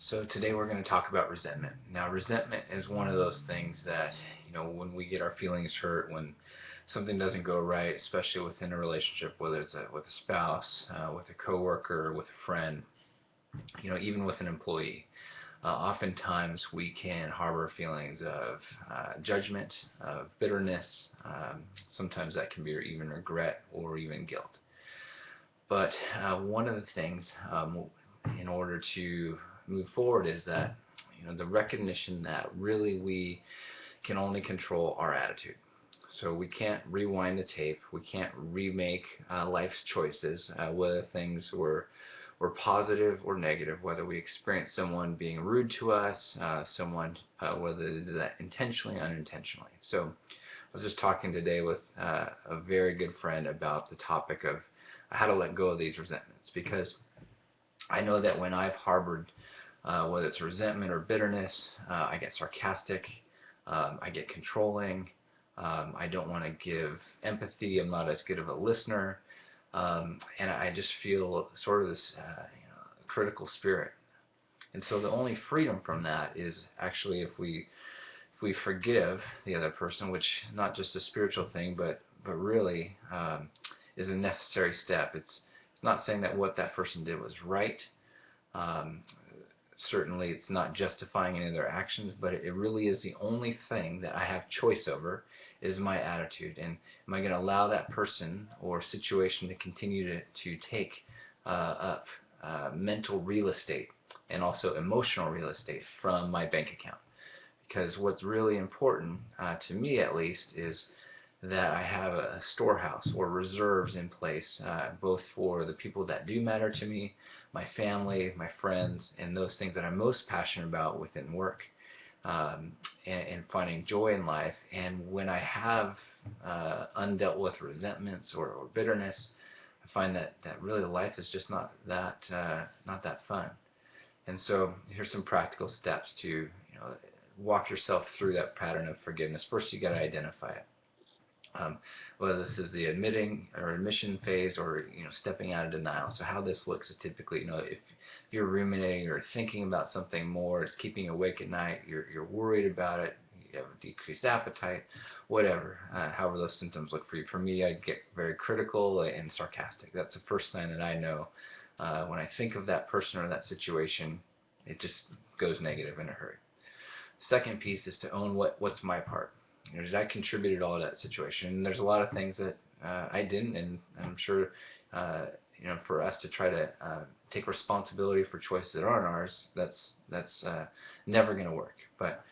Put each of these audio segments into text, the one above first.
So today we're going to talk about resentment. Now, resentment is one of those things that, when we get our feelings hurt, when something doesn't go right, especially within a relationship, whether it's with a spouse, with a coworker, with a friend, even with an employee. Oftentimes we can harbor feelings of judgment, of bitterness. Sometimes that can be even regret or even guilt. But one of the things in order to move forward is that the recognition that really we can only control our attitude. So we can't rewind the tape. We can't remake life's choices, whether things were positive or negative, whether we experience someone being rude to us, whether they did that intentionally or unintentionally. So I was just talking today with a very good friend about the topic of how to let go of these resentments, because I know that when I've harbored, whether it's resentment or bitterness, I get sarcastic, I get controlling, I don't want to give empathy, I'm not as good of a listener, and I just feel sort of this critical spirit. And so the only freedom from that is actually if we forgive the other person, which not just a spiritual thing, but really is a necessary step. It's not saying that what that person did was right. Um, Certainly, it's not justifying any of their actions, but it really is the only thing that I have choice over is my attitude. And am I going to allow that person or situation to continue to take up mental real estate and also emotional real estate from my bank account? Because what's really important, to me at least, is that I have a storehouse or reserves in place, both for the people that do matter to me, my family, my friends, and those things that I'm most passionate about within work, and finding joy in life. And when I have undealt with resentments or bitterness, I find that really life is just not that fun. And so here's some practical steps to walk yourself through that pattern of forgiveness. First, you got to identify it. Whether this is the admitting or admission phase, or stepping out of denial. So how this looks is typically, if you're ruminating or thinking about something more, it's keeping you awake at night, you're worried about it, you have a decreased appetite, whatever, however those symptoms look for you. For me, I get very critical and sarcastic. That's the first sign that I know when I think of that person or that situation, it just goes negative in a hurry. Second piece is to own what's my part. Did I contribute at all to that situation? And there's a lot of things that I didn't, and I'm sure for us to try to take responsibility for choices that aren't ours, that's never going to work. But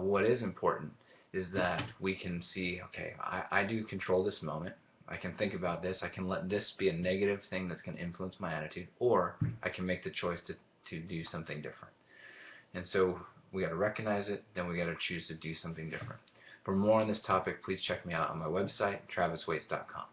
what is important is that we can see, okay, I do control this moment. I can think about this. I can let this be a negative thing that's going to influence my attitude, or I can make the choice to do something different. And so we got to recognize it, then we got to choose to do something different. For more on this topic, please check me out on my website, traviswaits.com.